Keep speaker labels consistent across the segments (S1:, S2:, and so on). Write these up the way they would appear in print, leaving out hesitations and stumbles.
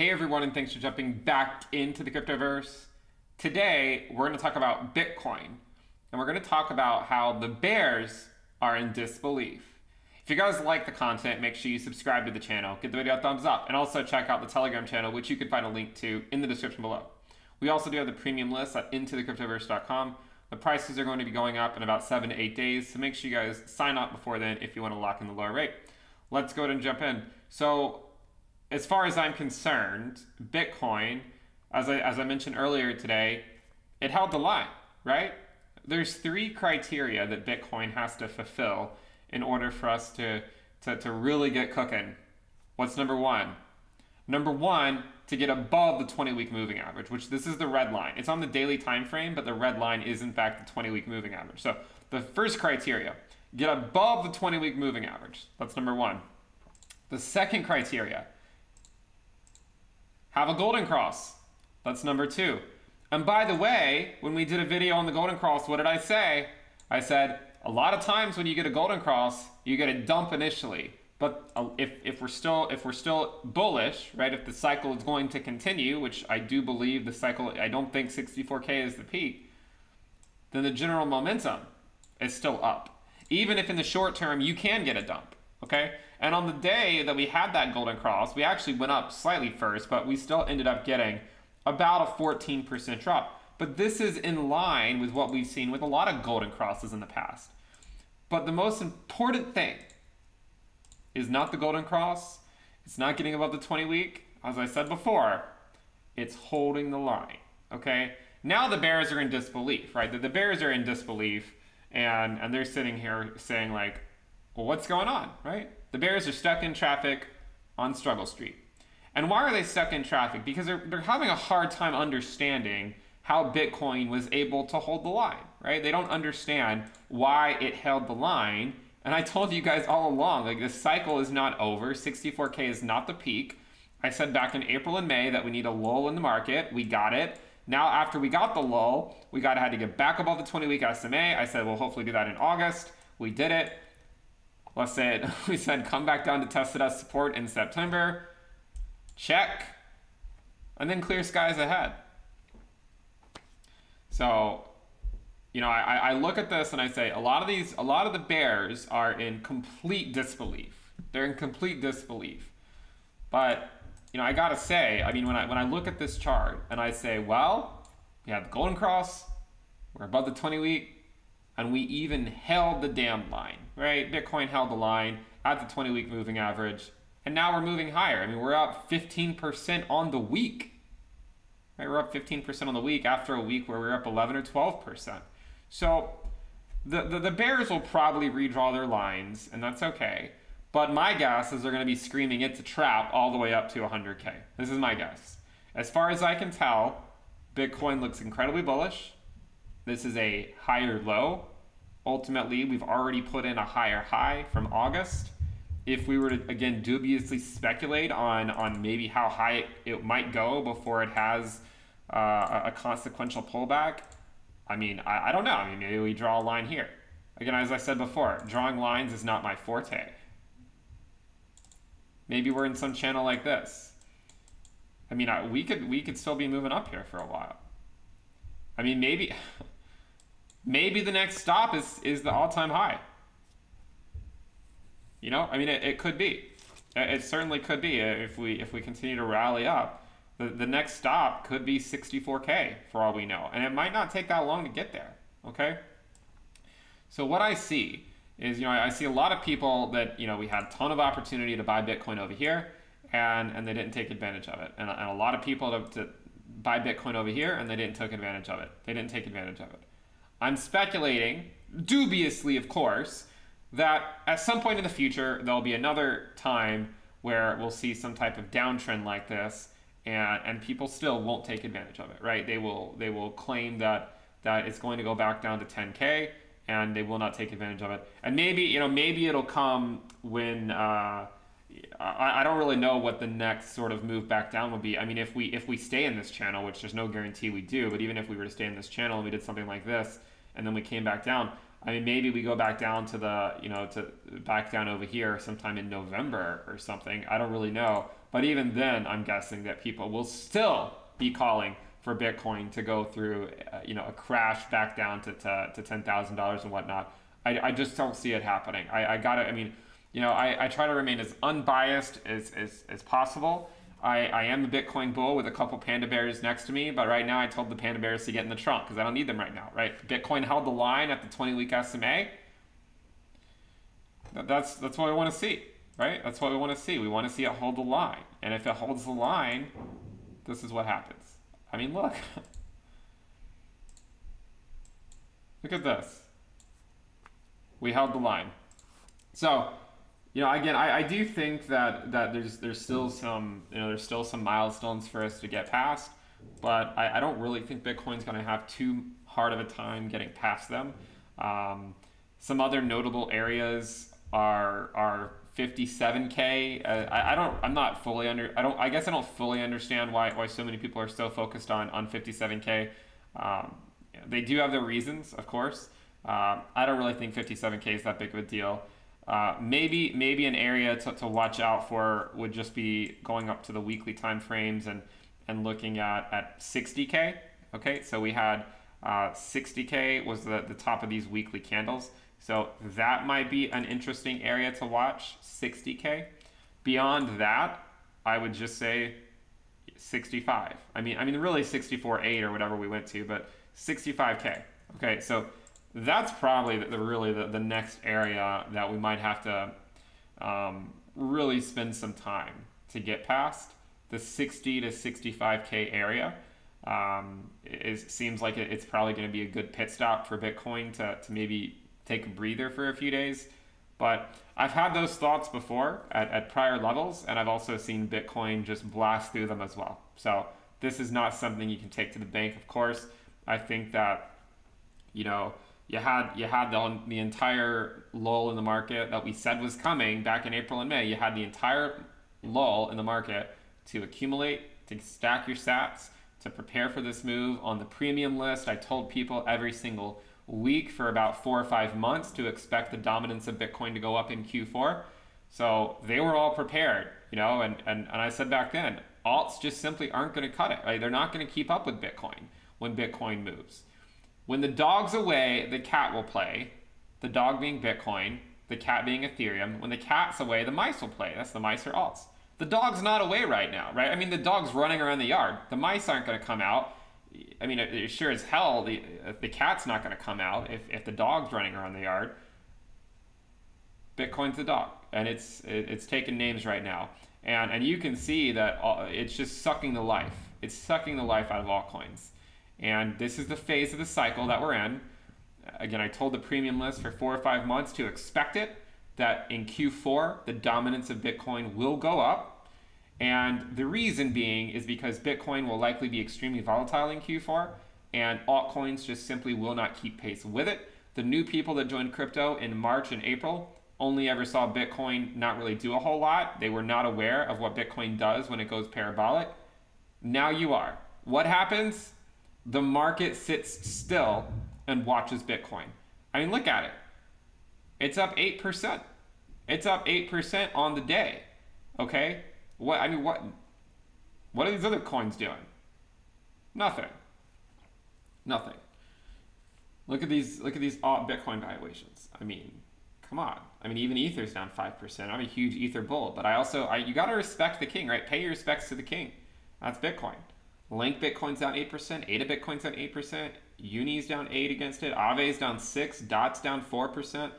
S1: Hey everyone, and thanks for jumping back into the cryptoverse. Today, we're going to talk about Bitcoin, and we're going to talk about how the bears are in disbelief. If you guys like the content, make sure you subscribe to the channel, give the video a thumbs up, and also check out the Telegram channel, which you can find a link to in the description below. We also do have the premium list at intothecryptoverse.com. The prices are going to be going up in about 7 to 8 days, so make sure you guys sign up before then if you want to lock in the lower rate. Let's go ahead and jump in. So, as far as I'm concerned, Bitcoin, as I mentioned earlier today, it held the line, right? There's 3 criteria that Bitcoin has to fulfill in order for us to really get cooking. What's number one? Number one, to get above the 20-week moving average, which this is the red line. It's on the daily time frame, but the red line is in fact the 20-week moving average. So the first criteria, get above the 20-week moving average. That's number one. The second criteria, have a golden cross. That's number 2. And by the way, when we did a video on the golden cross, what did I say? I said, a lot of times when you get a golden cross, you get a dump initially. But if we're still bullish, right? If the cycle is going to continue, which I do believe the cycle, I don't think 64K is the peak, then the general momentum is still up. Even if in the short term you can get a dump, okay? And on the day that we had that golden cross, we actually went up slightly first, but we still ended up getting about a 14% drop. But this is in line with what we've seen with a lot of golden crosses in the past. But the most important thing is not the golden cross. It's not getting above the 20-week. As I said before, it's holding the line, okay? Now the bears are in disbelief, right? The bears are in disbelief, and they're sitting here saying like, well, what's going on, right? The bears are stuck in traffic on Struggle Street. And why are they stuck in traffic? Because they're having a hard time understanding how Bitcoin was able to hold the line, right? They don't understand why it held the line. And I told you guys all along, like, this cycle is not over. 64K is not the peak. I said back in April and May that we need a lull in the market. We got it. Now, after we got the lull, we had to get back above the 20-week SMA. I said, we'll hopefully do that in August. We did it. Let's say we said come back down to tested as support in September. Check. And then clear skies ahead. So, you know, I look at this and I say a lot of the bears are in complete disbelief. They're in complete disbelief. But, you know, I gotta say, I mean, when I look at this chart and I say, well, we have the golden cross, we're above the 20-week, and we even held the damn line, right? Bitcoin held the line at the 20-week moving average, and now we're moving higher. I mean, we're up 15% on the week, right? We're up 15% on the week after a week where we're up 11 or 12%. So the bears will probably redraw their lines, and that's okay. But my guess is they're going to be screaming it's a trap all the way up to 100K. This is my guess. As far as I can tell, Bitcoin looks incredibly bullish. This is a higher low. Ultimately, we've already put in a higher high from August. If we were to, again, dubiously speculate on maybe how high it might go before it has a consequential pullback, I mean, I don't know. I mean, maybe we draw a line here. Again, as I said before, drawing lines is not my forte. Maybe we're in some channel like this. I mean, we could still be moving up here for a while. I mean, maybe the next stop is the all-time high. You know, I mean, it could be. It certainly could be if we continue to rally up. The next stop could be 64K for all we know, and it might not take that long to get there. Okay. So what I see is, you know, I see a lot of people that, you know, we had a ton of opportunity to buy Bitcoin over here, and they didn't take advantage of it, and a lot of people to buy Bitcoin over here, and they didn't take advantage of it. They didn't take advantage of it. I'm speculating, dubiously of course, that at some point in the future, there'll be another time where we'll see some type of downtrend like this, and people still won't take advantage of it, right? They will claim that it's going to go back down to 10K, and they will not take advantage of it. And maybe, you know, maybe it'll come when, I don't really know what the next sort of move back down would be. I mean, if we stay in this channel, which there's no guarantee we do, but even if we were to stay in this channel and we did something like this, and then we came back down, I mean, maybe we go back down to the, back down over here sometime in November or something. I don't really know. But even then, I'm guessing that people will still be calling for Bitcoin to go through, a crash back down to $10,000 and whatnot. I just don't see it happening. I try to remain as unbiased as possible. I am a Bitcoin bull with a couple panda bears next to me, but right now I told the panda bears to get in the trunk because I don't need them right now, right? Bitcoin held the line at the 20-week SMA. That's what we want to see, right? That's what we want to see. We want to see it hold the line. And if it holds the line, this is what happens. I mean, look. Look at this. We held the line. So, again, I do think that there's still some milestones for us to get past, but I don't really think Bitcoin's going to have too hard of a time getting past them. Some other notable areas are 57K. I guess I don't fully understand why so many people are so focused on 57K. They do have their reasons, of course. I don't really think 57K is that big of a deal. Maybe an area to watch out for would just be going up to the weekly time frames and looking at 60K. Okay, so we had 60K was the top of these weekly candles. So that might be an interesting area to watch, 60K. Beyond that, I would just say 65. I mean really 64.8 or whatever we went to, but 65K. Okay, so that's probably the next area that we might have to really spend some time to get past. The 60 to 65K area seems like it's probably going to be a good pit stop for Bitcoin to maybe take a breather for a few days. But I've had those thoughts before at prior levels, and I've also seen Bitcoin just blast through them as well. So this is not something you can take to the bank, of course. I think that, you had the entire lull in the market that we said was coming back in April and May. You had the entire lull in the market to accumulate, to stack your sats, to prepare for this move. On the premium list, I told people every single week for about 4 or 5 months to expect the dominance of Bitcoin to go up in Q4. So they were all prepared, and I said back then, alts just simply aren't going to cut it, right? They're not going to keep up with Bitcoin when Bitcoin moves. When the dog's away, the cat will play. The dog being Bitcoin, the cat being Ethereum. When the cat's away, the mice will play. That's the mice or alts. The dog's not away right now, right? I mean, the dog's running around the yard. The mice aren't going to come out. I mean, sure as hell, the cat's not going to come out if the dog's running around the yard. Bitcoin's the dog, and it's taking names right now. And you can see that it's just sucking the life. It's sucking the life out of altcoins. And this is the phase of the cycle that we're in. Again, I told the premium list for 4 or 5 months to expect it, that in Q4, the dominance of Bitcoin will go up. And the reason being is because Bitcoin will likely be extremely volatile in Q4, and altcoins just simply will not keep pace with it. The new people that joined crypto in March and April only ever saw Bitcoin not really do a whole lot. They were not aware of what Bitcoin does when it goes parabolic. Now you are. What happens? The market sits still and watches Bitcoin. I mean, look at it. It's up 8%. It's up 8% on the day. Okay? What are these other coins doing? Nothing. Nothing. Look at these Bitcoin valuations. I mean, come on. I mean, even Ether's down 5%. I'm a huge Ether bull, but you got to respect the king, right? Pay your respects to the king. That's Bitcoin. Link Bitcoin's down 8%, ADA Bitcoin's down 8%, Uni's down 8% against it, Aave's down 6%, DOT's down 4%,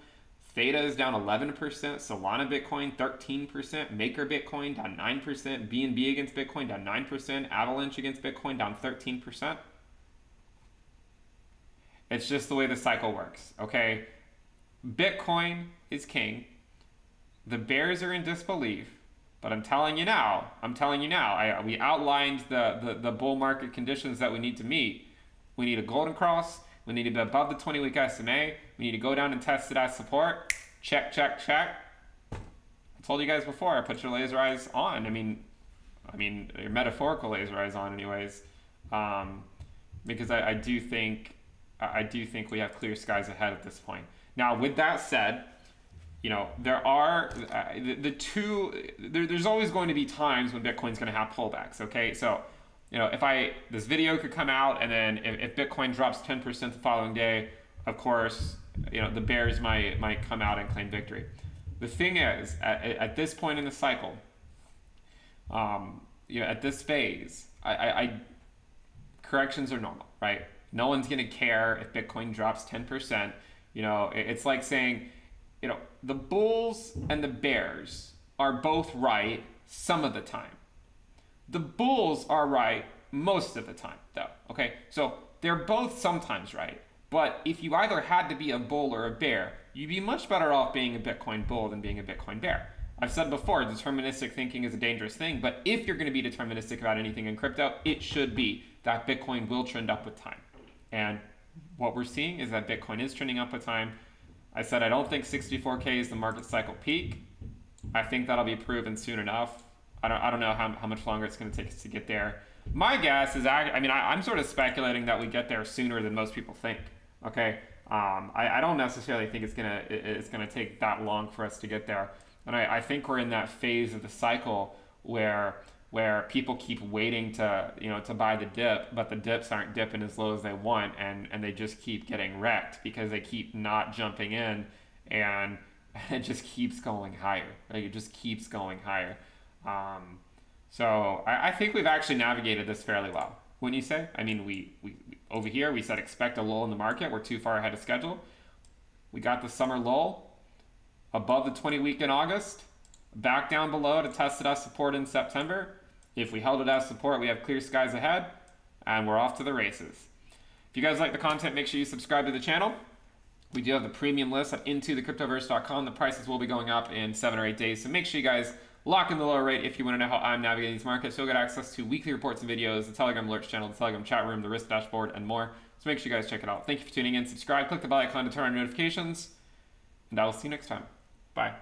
S1: Theta is down 11%, Solana Bitcoin 13%, Maker Bitcoin down 9%, BNB against Bitcoin down 9%, Avalanche against Bitcoin down 13%. It's just the way the cycle works, okay? Bitcoin is king. The bears are in disbelief. But I'm telling you now, we outlined the bull market conditions that we need to meet. We need a golden cross. We need to be above the 20-week SMA. We need to go down and test it at support. Check, check, check. I told you guys before, I put your laser eyes on. I mean, your metaphorical laser eyes on anyways. Because I do think we have clear skies ahead at this point. Now, with that said, you know, there are there's always going to be times when Bitcoin's going to have pullbacks. Okay, so you know, if this video could come out and then if Bitcoin drops 10% the following day, of course, you know, the bears might come out and claim victory. The thing is, at this point in the cycle, you know, at this phase, corrections are normal, right? No one's gonna care if Bitcoin drops 10%. You know, it's like saying, you know, the bulls and the bears are both right some of the time. The bulls are right most of the time, though, okay? So they're both sometimes right. But if you either had to be a bull or a bear, you'd be much better off being a Bitcoin bull than being a Bitcoin bear. I've said before, deterministic thinking is a dangerous thing, but if you're going to be deterministic about anything in crypto, it should be that Bitcoin will trend up with time. And what we're seeing is that Bitcoin is trending up with time. I said I don't think 64K is the market cycle peak. I think that'll be proven soon enough. I don't know how much longer it's going to take us to get there. My guess is, I'm sort of speculating that we get there sooner than most people think. Okay, I don't necessarily think it's gonna take that long for us to get there, and I think we're in that phase of the cycle where people keep waiting to buy the dip, but the dips aren't dipping as low as they want, and they just keep getting wrecked because they keep not jumping in, and it just keeps going higher. Like, it just keeps going higher. So I think we've actually navigated this fairly well. Wouldn't you say? I mean, we over here, we said expect a lull in the market. We're too far ahead of schedule. We got the summer lull above the 20-week in August, back down below to test it as support in September. If we held it as support, we have clear skies ahead, and we're off to the races. If you guys like the content, make sure you subscribe to the channel. We do have the premium list at intothecryptoverse.com. The prices will be going up in 7 or 8 days, so make sure you guys lock in the lower rate if you want to know how I'm navigating these markets. You'll get access to weekly reports and videos, the Telegram alerts channel, the Telegram chat room, the risk dashboard, and more. So make sure you guys check it out. Thank you for tuning in. Subscribe, click the bell icon to turn on notifications, and I will see you next time. Bye.